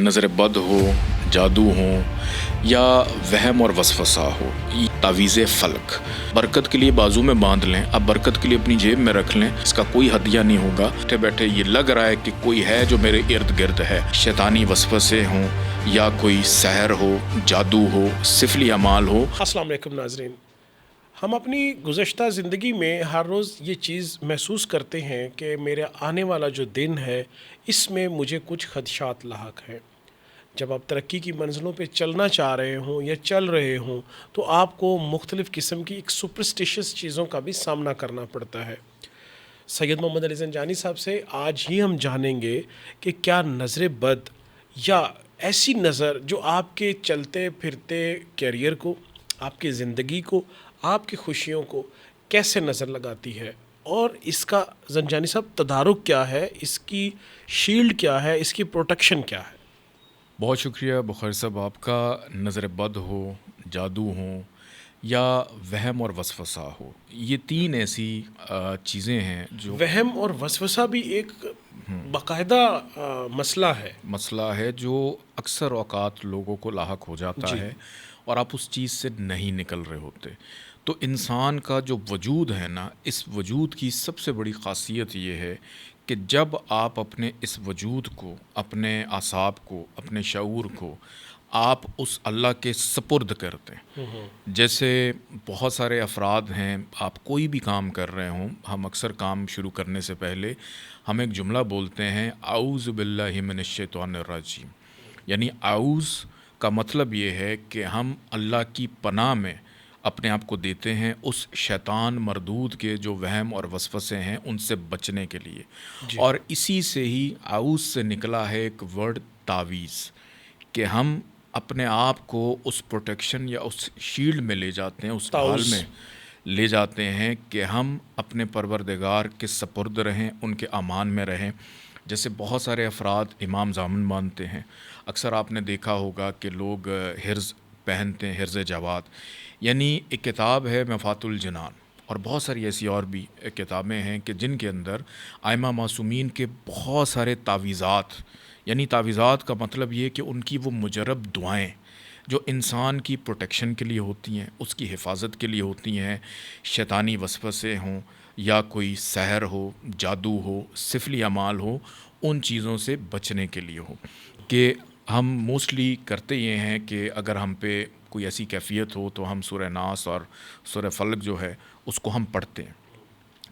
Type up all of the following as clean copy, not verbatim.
نظر بد ہو، جادو ہو یا وہم اور وسوسہ ہو، تعویذ فلک برکت کے لیے بازو میں باندھ لیں، اب برکت کے لیے اپنی جیب میں رکھ لیں، اس کا کوئی ہدیہ نہیں ہوگا۔ بیٹھے بیٹھے یہ لگ رہا ہے کہ کوئی ہے جو میرے ارد گرد ہے، شیطانی وسوسے ہوں یا کوئی سحر ہو، جادو ہو، سفلی اعمال ہو۔ السلام علیکم ناظرین، ہم اپنی گزشتہ زندگی میں ہر روز یہ چیز محسوس کرتے ہیں کہ میرا آنے والا جو دن ہے اس میں مجھے کچھ خدشات لاحق ہیں۔ جب آپ ترقی کی منزلوں پہ چلنا چاہ رہے ہوں یا چل رہے ہوں تو آپ کو مختلف قسم کی ایک سپرسٹیشس چیزوں کا بھی سامنا کرنا پڑتا ہے۔ سید محمد علی زنجانی صاحب سے آج ہی ہم جانیں گے کہ کیا نظر بد یا ایسی نظر جو آپ کے چلتے پھرتے کیریئر کو، آپ کی زندگی کو، آپ کی خوشیوں کو کیسے نظر لگاتی ہے، اور اس کا زنجانی صاحب تدارک کیا ہے، اس کی شیلڈ کیا ہے، اس کی پروٹیکشن کیا ہے؟ بہت شکریہ بخیر صاحب آپ کا۔ نظر بد ہو، جادو ہوں یا وہم اور وسوسہ ہو، یہ تین ایسی چیزیں ہیں جو وہم اور وسوسہ بھی ایک باقاعدہ مسئلہ ہے۔ مسئلہ ہے جو اکثر اوقات لوگوں کو لاحق ہو جاتا ہے اور آپ اس چیز سے نہیں نکل رہے ہوتے۔ تو انسان کا جو وجود ہے نا، اس وجود کی سب سے بڑی خاصیت یہ ہے کہ جب آپ اپنے اس وجود کو، اپنے اعصاب کو، اپنے شعور کو آپ اس اللہ کے سپرد کرتے ہیں۔ جیسے بہت سارے افراد ہیں، آپ کوئی بھی کام کر رہے ہوں، ہم اکثر کام شروع کرنے سے پہلے ہم ایک جملہ بولتے ہیں، اعوذ باللہ من الشیطان الرجیم، یعنی اعوذ کا مطلب یہ ہے کہ ہم اللہ کی پناہ میں اپنے آپ کو دیتے ہیں اس شیطان مردود کے جو وہم اور وسوسے ہیں ان سے بچنے کے لیے۔ اور اسی سے ہی اعوذ سے نکلا ہے ایک ورڈ تعویذ، کہ ہم اپنے آپ کو اس پروٹیکشن یا اس شیلڈ میں لے جاتے ہیں، اس ڈھال میں لے جاتے ہیں کہ ہم اپنے پروردگار کے سپرد رہیں، ان کے امان میں رہیں۔ جیسے بہت سارے افراد امام زامن مانتے ہیں، اکثر آپ نے دیکھا ہوگا کہ لوگ حرز پہنتے ہیں، حرز جواد، یعنی ایک کتاب ہے مفات الجنان، اور بہت ساری ایسی اور بھی کتابیں ہیں کہ جن کے اندر ائمہ معصومین کے بہت سارے تعویذات، یعنی تعویذات کا مطلب یہ کہ ان کی وہ مجرب دعائیں جو انسان کی پروٹیکشن کے لیے ہوتی ہیں، اس کی حفاظت کے لیے ہوتی ہیں، شیطانی وسوسے ہوں یا کوئی سحر ہو، جادو ہو، سفلی اعمال ہو، ان چیزوں سے بچنے کے لیے ہو۔ کہ ہم موسٹلی کرتے یہ ہیں کہ اگر ہم پہ کوئی ایسی کیفیت ہو تو ہم سورہ ناس اور سورہ فلق جو ہے اس کو ہم پڑھتے ہیں،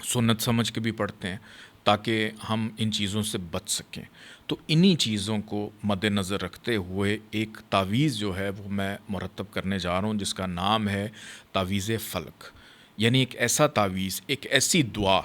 سنت سمجھ کے بھی پڑھتے ہیں تاکہ ہم ان چیزوں سے بچ سکیں۔ تو انہی چیزوں کو مد نظر رکھتے ہوئے ایک تعویذ جو ہے وہ میں مرتب کرنے جا رہا ہوں، جس کا نام ہے تعویذ فلق، یعنی ایک ایسا تعویذ، ایک ایسی دعا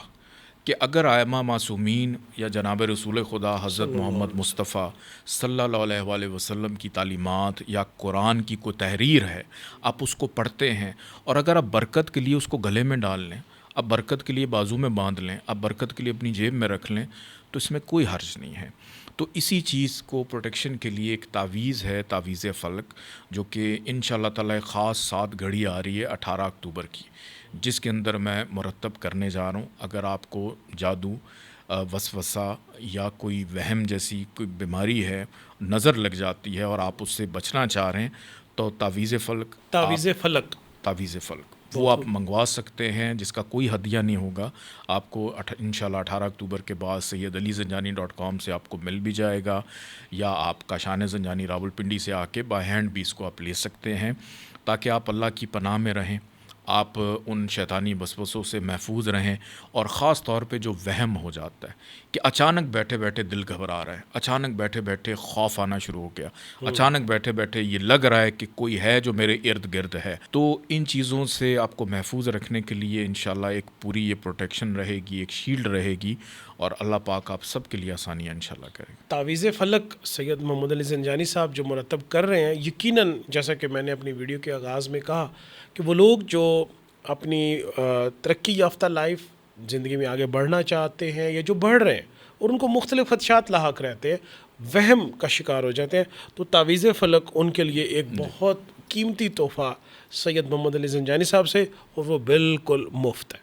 کہ اگر ائمہ معصومین یا جناب رسول خدا حضرت محمد مصطفیٰ صلی اللہ علیہ وآلہ وسلم کی تعلیمات یا قرآن کی کوئی تحریر ہے، آپ اس کو پڑھتے ہیں اور اگر آپ برکت کے لیے اس کو گلے میں ڈال لیں، اب برکت کے لیے بازو میں باندھ لیں، اب برکت کے لیے اپنی جیب میں رکھ لیں، تو اس میں کوئی حرج نہیں ہے۔ تو اسی چیز کو پروٹیکشن کے لیے ایک تعویذ ہے، تعویذ فلق، جو کہ انشاءاللہ تعالی خاص 7 گھڑی آ رہی ہے 18 اکتوبر کی، جس کے اندر میں مرتب کرنے جا رہا ہوں۔ اگر آپ کو جادو، وسوسہ یا کوئی وہم جیسی کوئی بیماری ہے، نظر لگ جاتی ہے اور آپ اس سے بچنا چاہ رہے ہیں، تو تعویذ فلق، تعویذ فلق وہ آپ منگوا سکتے ہیں، جس کا کوئی ہدیہ نہیں ہوگا آپ کو۔ انشاءاللہ 18 اکتوبر کے بعد سیدعلیزنجانی.com سے آپ کو مل بھی جائے گا، یا آپ کاشان زنجانی راولپنڈی سے آ کے بائی ہینڈ بھی اس کو آپ لے سکتے ہیں، تاکہ آپ اللہ کی پناہ میں رہیں، آپ ان شیطانی وسوسوں سے محفوظ رہیں۔ اور خاص طور پہ جو وہم ہو جاتا ہے کہ اچانک بیٹھے بیٹھے دل گھبرا رہا ہے، اچانک بیٹھے بیٹھے خوف آنا شروع ہو گیا، اچانک بیٹھے بیٹھے یہ لگ رہا ہے کہ کوئی ہے جو میرے ارد گرد ہے، تو ان چیزوں سے آپ کو محفوظ رکھنے کے لیے انشاءاللہ ایک پوری یہ پروٹیکشن رہے گی، ایک شیلڈ رہے گی، اور اللہ پاک آپ سب کے لیے آسانیاں انشاءاللہ کرے گا۔ تعویذ فلق سید محمد علی زنجانی صاحب جو مرتب کر رہے ہیں، یقیناً جیسا کہ میں نے اپنی ویڈیو کے آغاز میں کہا کہ وہ لوگ جو اپنی ترقی یافتہ لائف زندگی میں آگے بڑھنا چاہتے ہیں یا جو بڑھ رہے ہیں اور ان کو مختلف خدشات لاحق رہتے ہیں، وہم کا شکار ہو جاتے ہیں، تو تعویذ فلق ان کے لیے ایک بہت قیمتی تحفہ سید محمد علی زنجانی صاحب سے، اور وہ بالکل مفت ہے۔